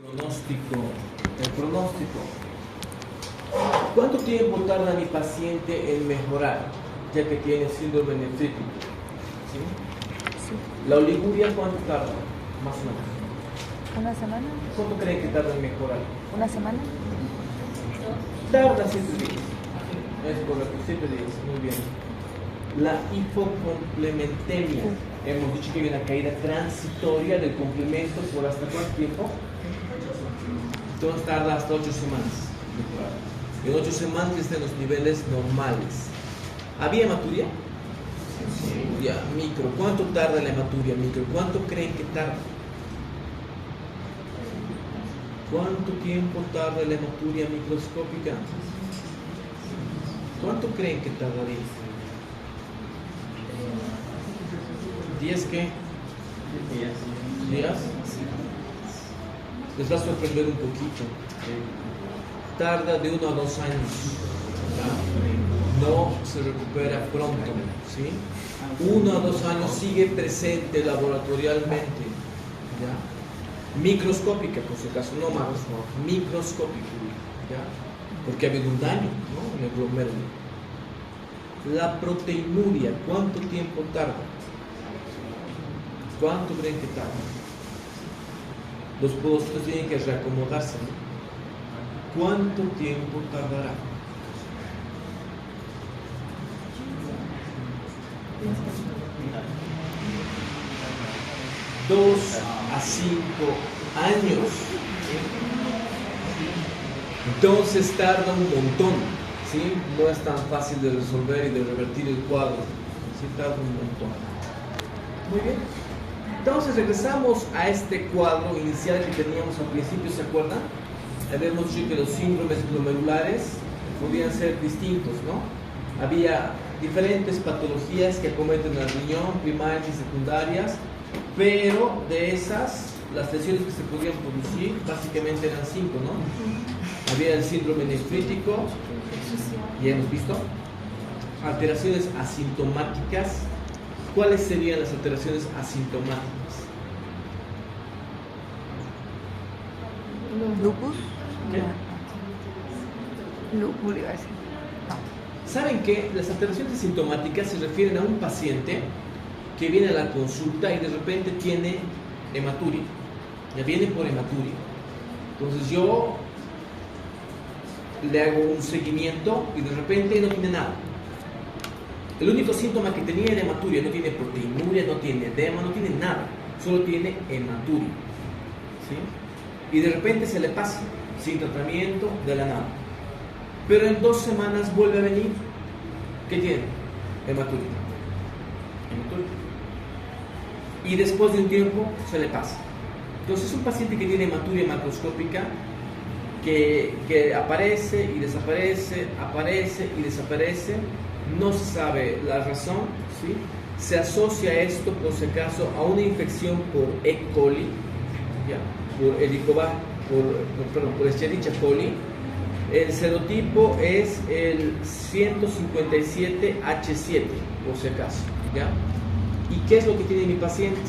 Pronóstico. El pronóstico. ¿Cuánto tiempo tarda mi paciente en mejorar, ya que tiene síndrome nefrítico? ¿Sí? Sí. ¿La oliguria cuánto tarda? Más o menos. ¿Una semana? ¿Cuánto creen que tarda en mejorar? ¿Una semana? Tarda 7 días. Es correcto, 7 días. Muy bien. La hipocomplementemia. Hemos dicho que hay una caída transitoria del complemento por ¿hasta cuánto tiempo? Entonces tarda hasta 8 semanas. En 8 semanas están los niveles normales. ¿Había hematuria? Sí. Ya, micro. ¿Cuánto tarda la hematuria micro? ¿Cuánto creen que tarda? ¿Cuánto tiempo tarda la hematuria microscópica? ¿Cuánto creen que tardaría? ¿10 qué? ¿Días? Les va a sorprender un poquito. Tarda de 1 a 2 años. No se recupera pronto. ¿Sí? 1 a 2 años sigue presente laboratorialmente. ¿Ya? Microscópica, por si acaso, no macro, microscópica. ¿Ya? Porque ha habido un daño, ¿no? En el glomérulo. La proteinuria, ¿cuánto tiempo tarda? ¿Cuánto creen que tarda? Los postres tienen que reacomodarse, ¿no? ¿Cuánto tiempo tardará? Dos a 5 años. Entonces tarda un montón, ¿sí? No es tan fácil de resolver y de revertir el cuadro. Sí, tarda un montón. Muy bien. Entonces regresamos a este cuadro inicial que teníamos al principio, ¿se acuerdan? Habíamos dicho que los síndromes glomerulares podían ser distintos, ¿no? Había diferentes patologías que acometen al riñón, primarias y secundarias, pero de esas, las lesiones que se podían producir básicamente eran 5, ¿no? Había el síndrome nefrítico, ya hemos visto, alteraciones asintomáticas. ¿Cuáles serían las alteraciones asintomáticas? ¿Lupus? ¿Qué? Lupus, iba a decir. ¿Saben qué? Las alteraciones asintomáticas se refieren a un paciente que viene a la consulta y de repente tiene hematuria. Ya viene por hematuria. Entonces yo le hago un seguimiento y de repente no tiene nada. El único síntoma que tenía era hematuria, no tiene proteinuria, no tiene edema, no tiene nada, solo tiene hematuria. ¿Sí? Y de repente se le pasa, sin tratamiento, de la nada. Pero en 2 semanas vuelve a venir. ¿Qué tiene? Hematuria. Hematuria. Y después de un tiempo se le pasa. Entonces, un paciente que tiene hematuria macroscópica, que aparece y desaparece, aparece y desaparece, no se sabe la razón, ¿sí? Se asocia esto, por si acaso, a una infección por E. coli, ¿ya? Por por Escherichia coli. El serotipo es el 157H7, por si acaso, ¿ya? ¿Y qué es lo que tiene mi paciente?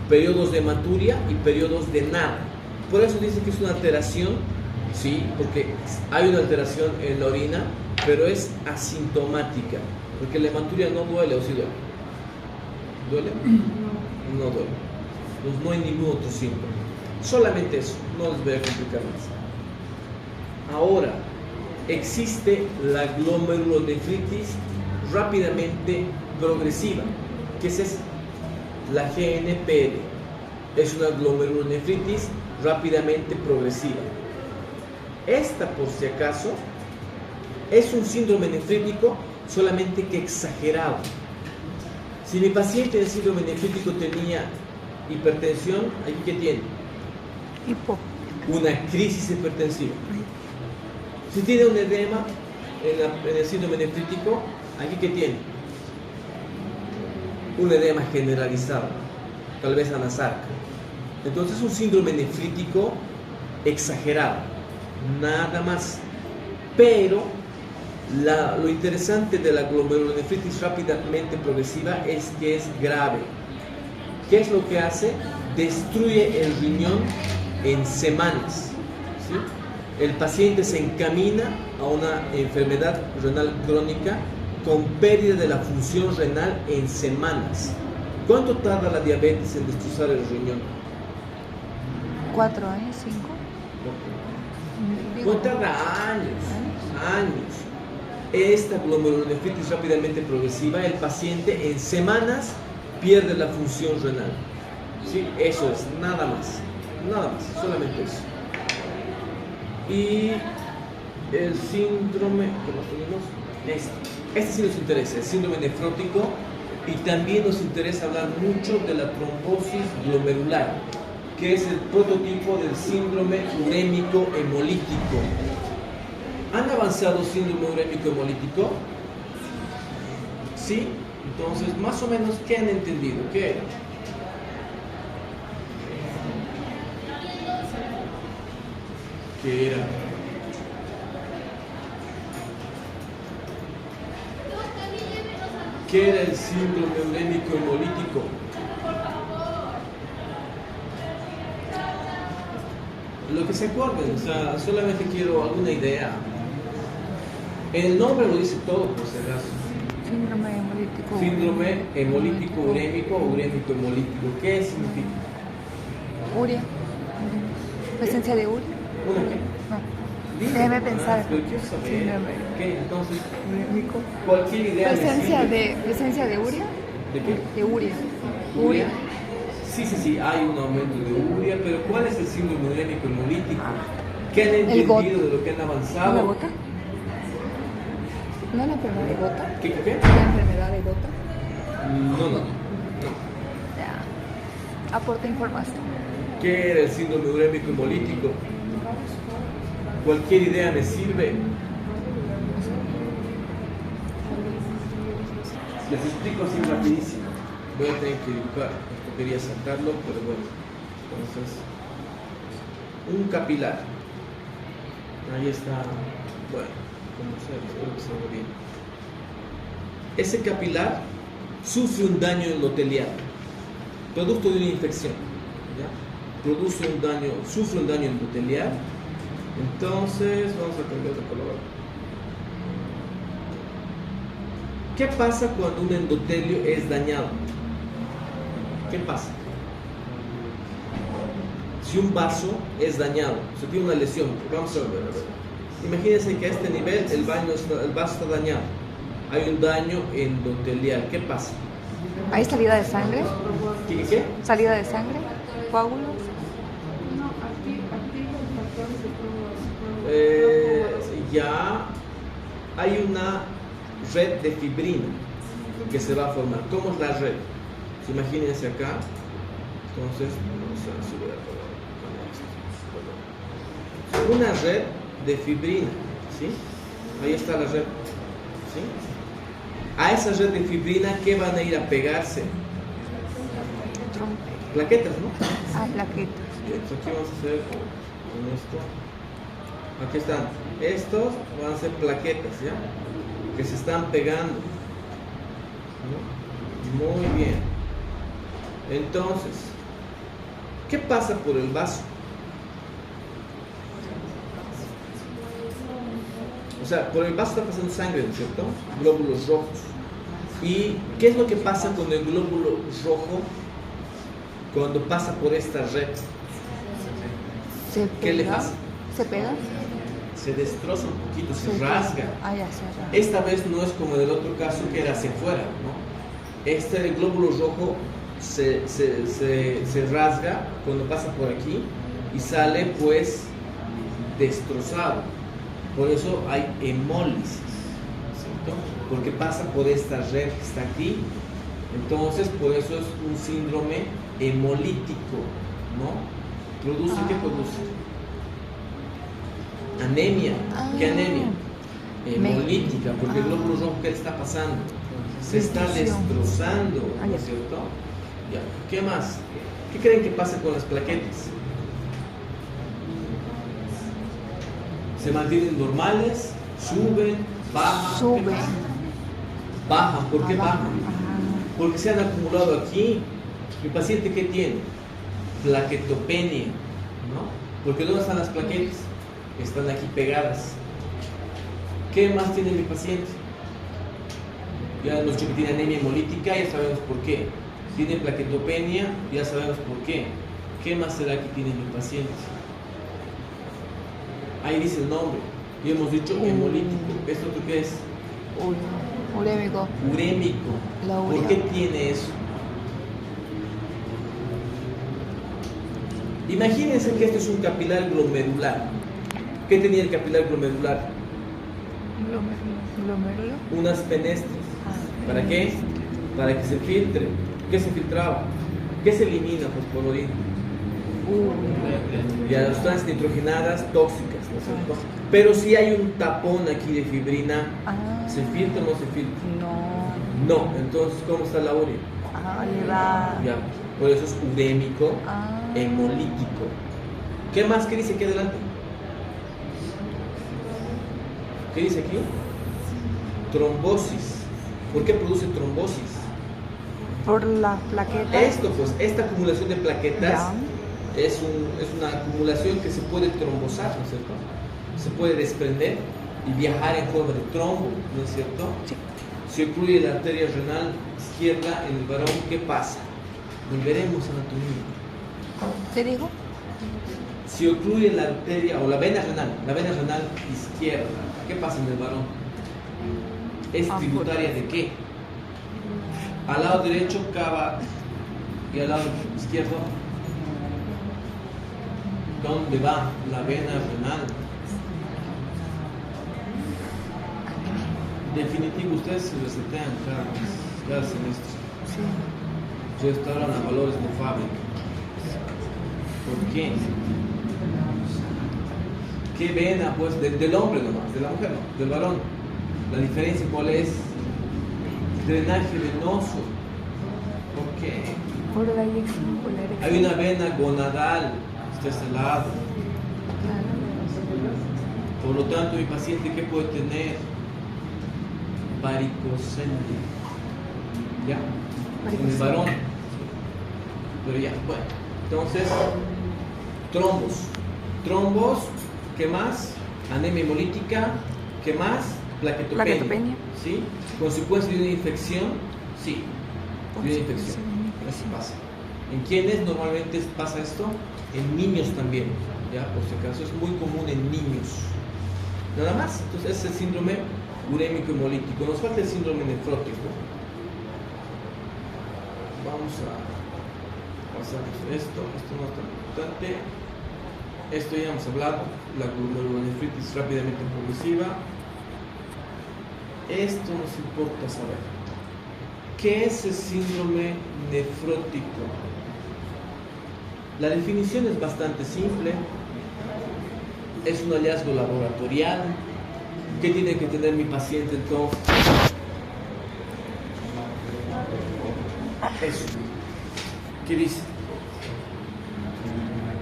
Periodos de hematuria y periodos de nada. Por eso dice que es una alteración, sí, porque hay una alteración en la orina, pero es asintomática, porque la hematuria no duele, ¿o sí duele? ¿Duele? No duele. Pues no hay ningún otro síntoma. Solamente eso, no les voy a complicar más. Ahora, existe la glomerulonefritis rápidamente progresiva. ¿Qué es esa? La GNPL. Es una glomerulonefritis rápidamente progresiva. Esta, por si acaso, es un síndrome nefrítico, solamente que exagerado. Si mi paciente de síndrome nefrítico tenía hipertensión, ¿aquí qué tiene? Hipo. Una crisis hipertensiva. Si tiene un edema en el síndrome nefrítico, ¿aquí qué tiene? Un edema generalizado, tal vez anasarca. Entonces es un síndrome nefrítico exagerado, nada más. Pero lo interesante de la glomerulonefritis rápidamente progresiva es que es grave. ¿Qué es lo que hace? Destruye el riñón en semanas, ¿sí? El paciente se encamina a una enfermedad renal crónica con pérdida de la función renal en semanas. ¿Cuánto tarda la diabetes en destrozar el riñón? 4 años, 5. ¿Cuánto tarda? Años. Esta glomerulonefritis rápidamente progresiva, el paciente en semanas pierde la función renal. ¿Sí? Eso es, nada más, solamente eso. Y el síndrome, ¿cómo tenemos? Este sí nos interesa, el síndrome nefrótico, y también nos interesa hablar mucho de la trombosis glomerular, que es el prototipo del síndrome urémico hemolítico. ¿Han avanzado síndrome urémico hemolítico? ¿Sí? Entonces, más o menos, ¿qué han entendido? ¿Qué era? ¿Qué era? ¿Qué era el síndrome urémico hemolítico? Lo que se acuerden, o sea, solamente quiero alguna idea. El nombre lo dice todo, por si acaso. Síndrome hemolítico. Síndrome hemolítico urémico o urémico hemolítico. ¿Qué significa? Urea. Presencia de urea. ¿Una qué? No. Déjeme pensar. Pero quiero saber. Síndrome ¿Qué? Entonces, urémico. cualquier idea me sirve. Presencia de urea. ¿De qué? De urea. ¿Urea? Sí, hay un aumento de urea, pero ¿cuál es el síndrome urémico hemolítico? ¿Qué han entendido de lo que han avanzado? ¿Una gota? ¿No la enfermedad de gota? ¿Qué? ¿La enfermedad de gota? No. Ya. Aporta información. ¿Qué era el síndrome urémico hemolítico? Cualquier idea me sirve. Les explico así rapidísimo. Voy a tener que dibujar. Esto quería sacarlo, pero bueno. Entonces, un capilar. Ahí está. Bueno, como sea, espero que se vea bien. Ese capilar sufre un daño endotelial, producto de una infección. ¿Ya? Sufre un daño endotelial. Entonces, vamos a cambiar de color. ¿Qué pasa cuando un endotelio es dañado? ¿Qué pasa? Si un vaso es dañado, se tiene una lesión, vamos a ver. Imagínense que a este nivel el vaso está dañado. Hay un daño endotelial. ¿Qué pasa? ¿Hay salida de sangre? ¿Qué? ¿Salida de sangre? ¿Coágulos? Ya hay una red de fibrina que se va a formar. ¿Cómo es la red? Imagínense acá. Entonces, vamos a subir a color. Una red de fibrina, ¿sí? Ahí está la red, ¿sí? A esa red de fibrina, ¿qué van a ir a pegarse? Plaquetas, ¿no? Ah, plaquetas. Entonces, aquí vamos a hacer con esto. Aquí están. Estos van a ser plaquetas, ¿ya? Que se están pegando, ¿no? Muy bien. Entonces, ¿qué pasa por el vaso? O sea, por el vaso está pasando sangre, ¿no es cierto? Glóbulos rojos. ¿Y qué es lo que pasa con el glóbulo rojo cuando pasa por esta red? ¿Qué le pasa? ¿Se pega? Se destroza un poquito, se rasga. Ah, ya se rasga. Esta vez no es como en el otro caso que era hacia afuera, ¿no? Este glóbulo rojo se rasga cuando pasa por aquí y sale pues destrozado. Por eso hay hemólisis, ¿cierto? Porque pasa por esta red que está aquí. Entonces, por eso es un síndrome hemolítico, ¿no? ¿Qué produce? Anemia. ¿Qué anemia? Hemolítica, porque el glóbulo rojo, ¿qué le está pasando? Se está destrozando, ¿no es cierto? Ya. ¿Qué más? ¿Qué creen que pasa con las plaquetas? ¿Se mantienen normales? ¿Suben? ¿Bajan? Suben. Bajan. ¿Por qué bajan? Ajá. Porque se han acumulado aquí. ¿El paciente qué tiene? Plaquetopenia. ¿no? Porque ¿dónde están las plaquetas? Están aquí pegadas. ¿Qué más tiene mi paciente? Ya hemos dicho que tiene anemia hemolítica, ya sabemos por qué. Tiene plaquetopenia, ya sabemos por qué. ¿Qué más será que tiene mi paciente? Ahí dice el nombre. Y hemos dicho hemolítico. ¿Esto qué es? Urémico. Urémico. La urea. ¿Por qué tiene eso? Imagínense que esto es un capilar glomerular. ¿Qué tenía el capilar glomerular? Glomérulo. Unas fenestras. ¿Para qué? Para que se filtre. ¿Qué se filtraba? ¿Qué se elimina? Pues por orina. Y a las sustancias nitrogenadas tóxicas, ¿no es cierto? Pero si hay un tapón aquí de fibrina, ¿se filtra o no se filtra? No. No, entonces ¿cómo está la urea? Le va. Ya, por eso es urémico, hemolítico. ¿Qué más? ¿Qué dice aquí adelante? ¿Qué dice aquí? Trombosis. ¿Por qué produce trombosis? Por la plaqueta. Esto, pues, esta acumulación de plaquetas Ya. es una acumulación que se puede trombosar, ¿no es cierto? Se puede desprender y viajar en forma de trombo, ¿no es cierto? Sí. Si ocluye la arteria renal izquierda en el varón, ¿qué pasa? Volveremos a anatomía. ¿Te digo? Si ocluye la arteria o la vena renal izquierda, ¿qué pasa en el varón? ¿Es tributaria de qué? Al lado derecho cava y al lado izquierdo, ¿dónde va la vena renal? Definitivo, ustedes se resetean cada semestre. Sí. Restauran a valores de fábrica. ¿Por qué? ¿Qué vena? Pues del hombre nomás, de la mujer no, del varón. La diferencia cuál es? Drenaje venoso. ¿Por qué? Por la eyección, por la erección. Hay una vena gonadal, está a este lado. Claro. Por lo tanto, mi paciente, ¿qué puede tener? Varicocele. ¿Ya? En el varón. Pero ya, bueno. Entonces, trombos, ¿qué más? Anemia hemolítica, ¿qué más? Plaquetopenia. Plaquetopenia. ¿Sí? ¿Consecuencia de una infección? Sí, de una infección. Eso pasa. ¿En quiénes normalmente pasa esto? En niños también, ¿ya? Por si acaso, es muy común en niños. Nada más. Entonces, ese es el síndrome urémico hemolítico. Nos falta el síndrome nefrótico. Vamos a pasarnos esto no es tan importante. Esto ya hemos hablado, la glomerulonefritis rápidamente progresiva. Esto nos importa saber. ¿Qué es el síndrome nefrótico? La definición es bastante simple. Es un hallazgo laboratorial. ¿Qué tiene que tener mi paciente entonces? Eso. ¿Qué dice?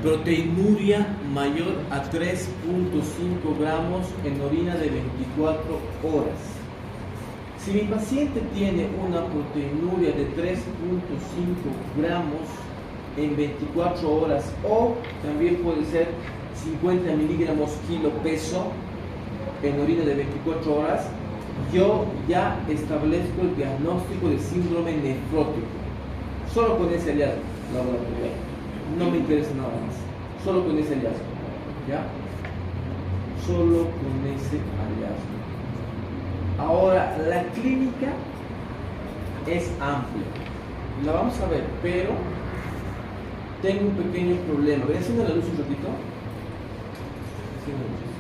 Proteinuria mayor a 3.5 gramos en orina de 24 horas. Si mi paciente tiene una proteinuria de 3.5 gramos en 24 horas o también puede ser 50 miligramos kilo peso en orina de 24 horas, yo ya establezco el diagnóstico de síndrome nefrótico. Solo con ese hallazgo laboratorial. No me interesa nada más. Solo con ese hallazgo. ¿Ya? Solo con ese hallazgo. Ahora, la clínica es amplia. La vamos a ver, pero tengo un pequeño problema. ¿Ven? Enciende la luz un ratito. Enciende la luz.